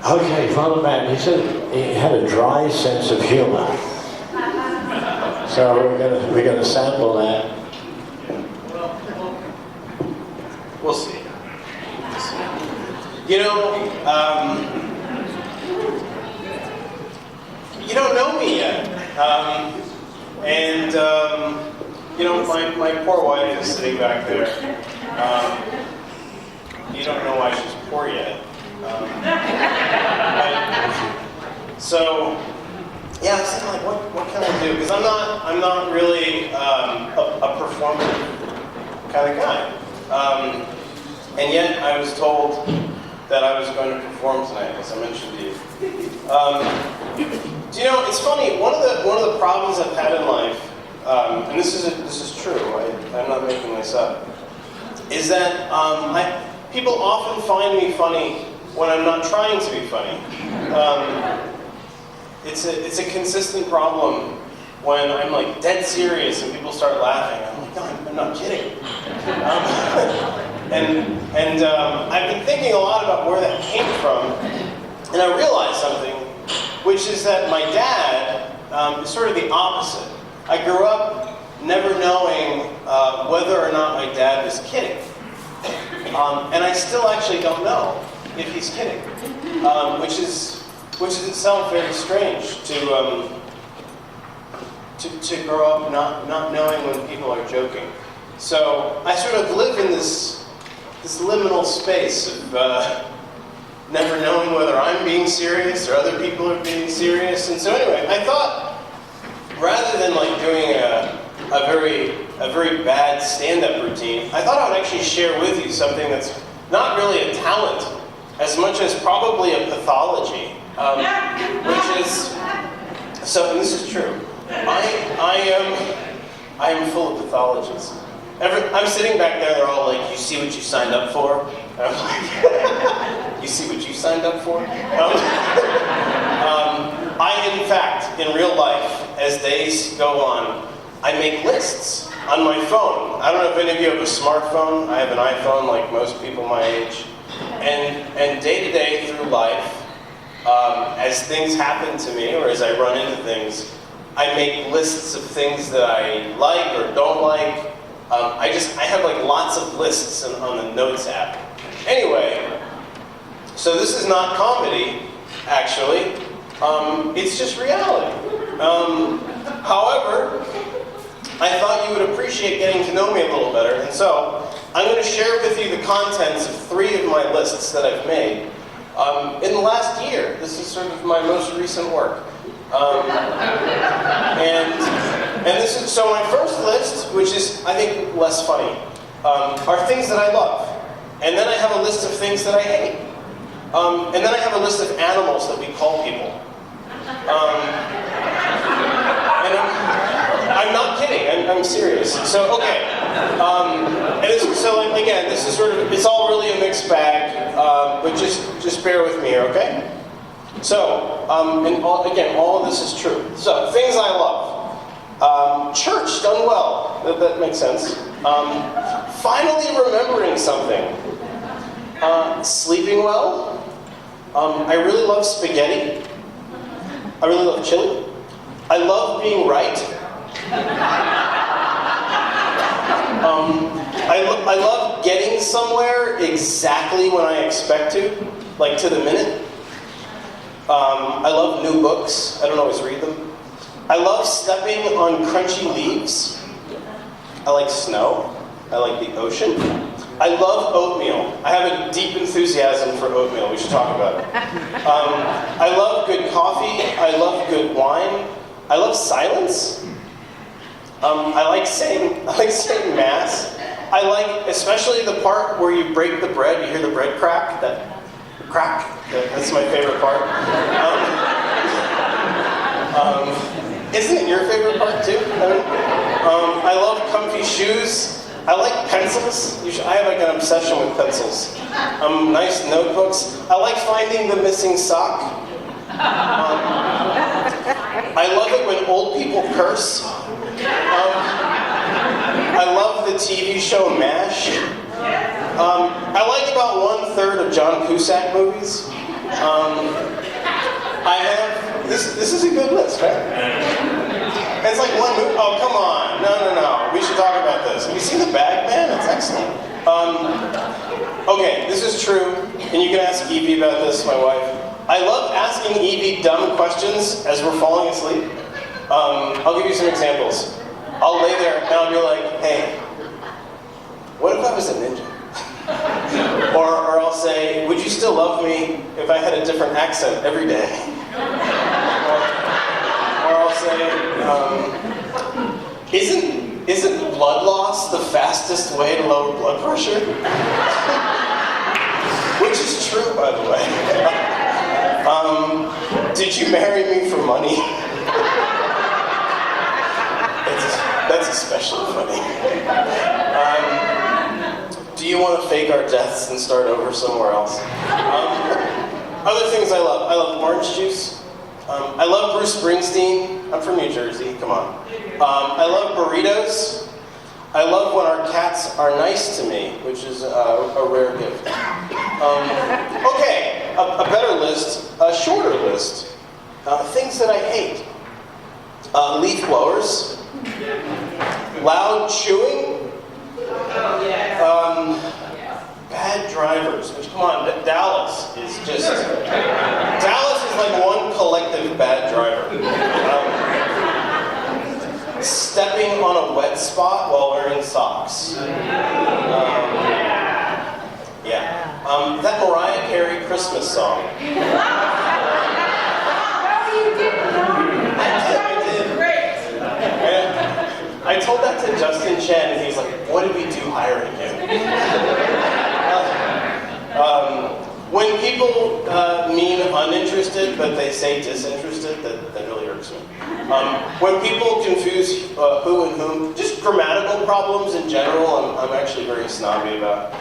Okay, Father Matt, he said he had a dry sense of humor. So we're gonna sample that. We'll see. You know, you don't know me yet. You know, my poor wife is sitting back there. You don't know why she's poor yet. So, yeah, I was thinking, like, what can I do? Because I'm not really a performative kind of guy. And yet, I was told that I was going to perform tonight, as I mentioned to you. Do you know? It's funny. One of the problems I've had in life, and this is true. I'm not making this up. Is that people often find me funny when I'm not trying to be funny. It's a consistent problem when I'm like dead serious and people start laughing. I'm like, no, I'm not kidding. I've been thinking a lot about where that came from, and I realized something, which is that my dad is sort of the opposite. I grew up never knowing whether or not my dad was kidding, and I still actually don't know if he's kidding, which is itself very strange to grow up not knowing when people are joking. So I sort of live in this liminal space of never knowing whether I'm being serious or other people are being serious. And so anyway, I thought rather than like doing a very bad stand-up routine, I thought I would actually share with you something that's not really a talent as much as probably a pathology, which is, so and this is true. I am full of pathologies. I'm sitting back there, they're all like, you see what you signed up for? And I'm like, you see what you signed up for? I, in fact, in real life, as days go on, I make lists on my phone. I don't know if any of you have a smartphone. I have an iPhone like most people my age. And day to day through life, as things happen to me or as I run into things, I make lists of things that I like or don't like. I have like lots of lists on the Notes app. Anyway, so this is not comedy, actually. It's just reality. However, I thought you would appreciate getting to know me a little better, and so I'm going to share with you the contents of 3 of my lists that I've made in the last year. This is sort of my most recent work. And this is, so my first list, which is, I think, less funny, are things that I love. And then I have a list of things that I hate. And then I have a list of animals that we call people. And I'm not kidding, I'm serious. So, okay. And this is, so again, this is sort of, it's all really a mixed bag, but just bear with me here, okay? So, again, all of this is true. So, things I love. Church, done well. That makes sense. Finally remembering something. Sleeping well. I really love spaghetti. I really love chili. I love being right. I love getting somewhere exactly when I expect to, like to the minute. I love new books. I don't always read them. I love stepping on crunchy leaves. I like snow. I like the ocean. I love oatmeal. I have a deep enthusiasm for oatmeal. We should talk about it. I love good coffee. I love good wine. I love silence. I like saying mass. I like especially the part where you break the bread. You hear the bread crack. That crack. That's my favorite part. Isn't it your favorite part too? I love comfy shoes. I like pencils. I have like an obsession with pencils. Nice notebooks. I like finding the missing sock. I love it when old people curse. I love the TV show MASH. I like about 1/3 of John Cusack movies. I have, this is a good list, right? It's like one movie. Oh, come on. No. We should talk about this. Have you seen The Bag Man? It's excellent. Okay, this is true, and you can ask Evie about this, my wife. I love asking Evie dumb questions as we're falling asleep. I'll give you some examples. I'll lay there and I'll be like, hey, what if I was a ninja? or I'll say, would you still love me if I had a different accent every day? or I'll say, isn't blood loss the fastest way to lower blood pressure? Which is true, by the way. Did you marry me for money? That's especially funny. Do you want to fake our deaths and start over somewhere else? Other things I love. I love orange juice. I love Bruce Springsteen. I'm from New Jersey, come on. I love burritos. I love when our cats are nice to me, which is a rare gift. Okay, a better list, a shorter list. Things that I hate. Leaf blowers. Loud chewing. Bad drivers, which, come on, Dallas is like one collective bad driver. Stepping on a wet spot while wearing socks. That Mariah Carey Christmas song. I told that to Justin Chen, and he was like, what did we do hiring you? When people mean uninterested, but they say disinterested, that really irks me. When people confuse who and whom, just grammatical problems in general, I'm actually very snobby about.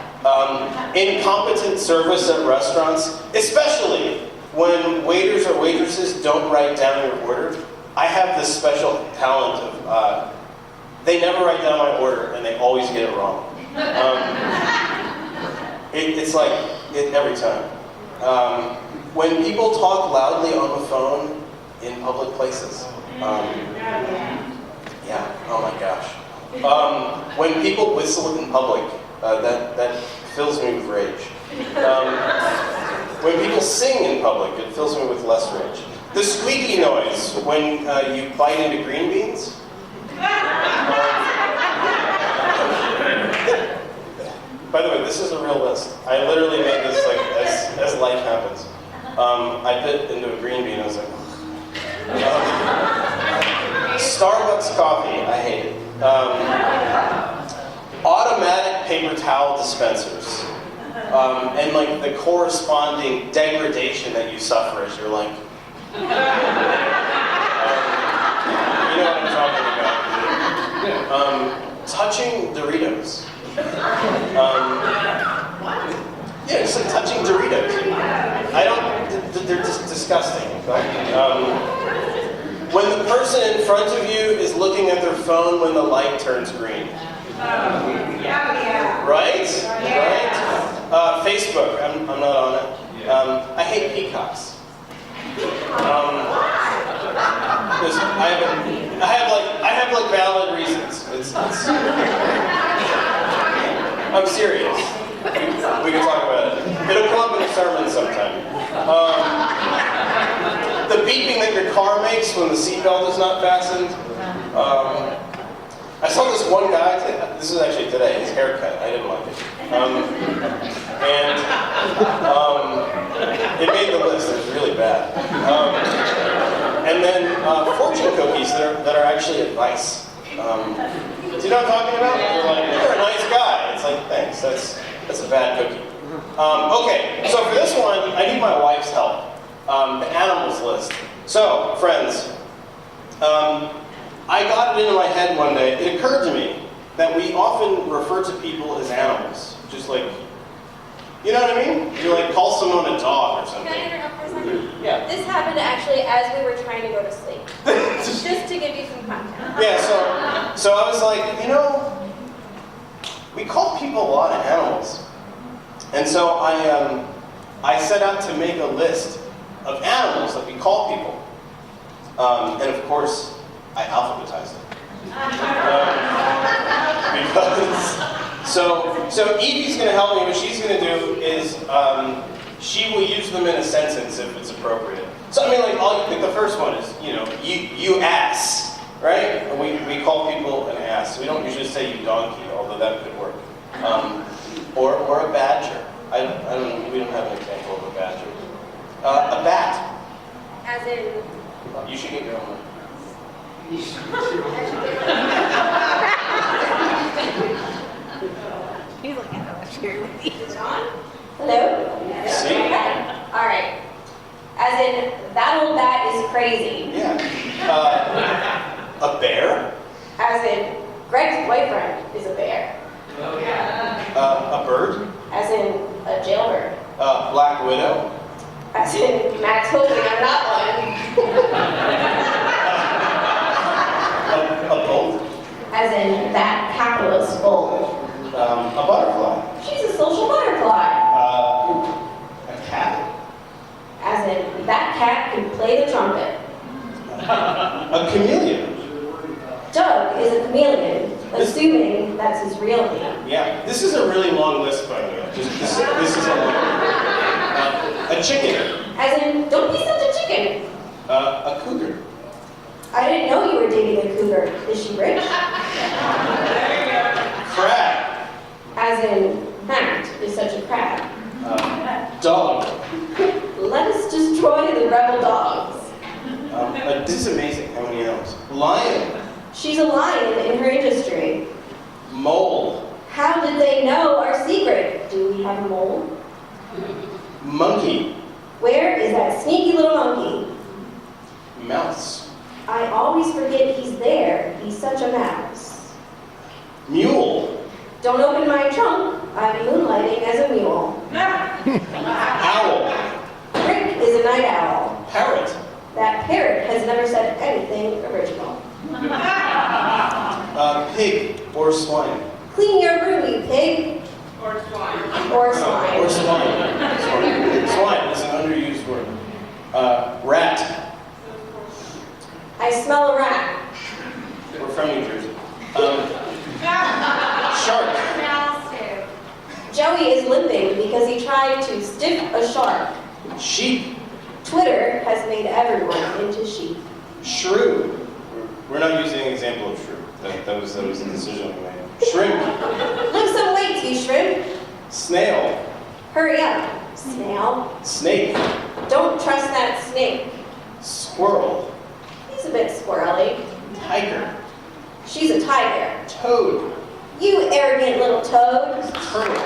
Incompetent service at restaurants, especially when waiters or waitresses don't write down your order. I have this special talent of, they never write down my order, and they always get it wrong. It's like, every time. When people talk loudly on the phone in public places. Oh my gosh. When people whistle in public, that fills me with rage. When people sing in public, it fills me with less rage. The squeaky noise when you bite into green beans. By the way, this is a real list. I literally made this like as life happens. I bit into a green bean. I was like, Starbucks coffee. I hate it. Automatic paper towel dispensers, and like the corresponding degradation that you suffer as you're like. You know what I'm talking about. Touching Doritos. It's like touching Doritos. They're just disgusting. When the person in front of you is looking at their phone when the light turns green. Right? Facebook, I'm not on it. I hate peacocks. I have valid reasons. I'm serious. We can talk about it. It'll come up in a sermon sometime. The beeping that your car makes when the seatbelt is not fastened. I saw this one guy, this is actually today, his haircut, I didn't like it. It made the list, it was really bad. And then fortune cookies that are actually advice. Do you know what I'm talking about? You're like, you're a nice guy. It's like, thanks, that's a bad cookie. Okay, so for this one, I need my wife's help. The animals list. So, friends, I got it into my head one day. It occurred to me that we often refer to people as animals. Just like, you know what I mean? You like call someone a dog or something. Can I interrupt for a second? Yeah. This happened actually as we were trying to go to sleep. Just to give you some context. Yeah, so I was like, you know, we call people a lot of animals. And so I set out to make a list of animals that we call people. And of course, I alphabetized it. So Evie's going to help me. What she's going to do is she will use them in a sentence if it's appropriate. So I mean, like the first one is, you ass, right? We call people an ass. We don't usually say you donkey, although that could work. Or a badger. We don't have an example of a badger. A bat. As in, You should get your own one. he's like, I don't share with you. John? Hello? See? Okay. All right. As in, that old bat is crazy. Yeah. A bear. As in, Greg's boyfriend is a bear. A bird. As in, a jailbird. Black widow. As in, Max hoping I'm not one. A bolt. As in, that capitalist bull. A butterfly. She's a social butterfly. A cat. As in, that cat can play the trumpet. A chameleon. Doug is a chameleon, assuming that's his real name. Yeah. This is a really long list, by the way. This is a long. A chicken. As in, don't be such a chicken. A cougar. I didn't know you were dating a cougar. Is she rich? Crab. As in, Matt is such a crab. Dog. Let us destroy the rebel dogs. This is amazing how many animals. Lion. She's a lion in her industry. Mole. How did they know our secret? Do we have a mole? Monkey. Where is that sneaky little monkey? Mouse. I always forget he's there. He's such a mouse. Mule. Don't open my trunk. I'm moonlighting as a mule. Owl. Rick is a night owl. Parrot. That parrot has never said anything original. Pig or swine. Clean your room, you pig. Or swine. Or swine. Or swine. Swine is an underused word. Rat. I smell a rat. We're from New Jersey. Shark. Joey is limping because he tried to stiff a shark. Sheep. Twitter has made everyone into sheep. Shrew. We're not using an example of shrew. That was a decision we made. Shrimp. Lift some weights, you shrimp. Snail. Hurry up, snail. Snake. Don't trust that snake. Squirrel. He's a bit squirrely. Tiger. She's a tiger. Toad. You arrogant little toad. Turtle.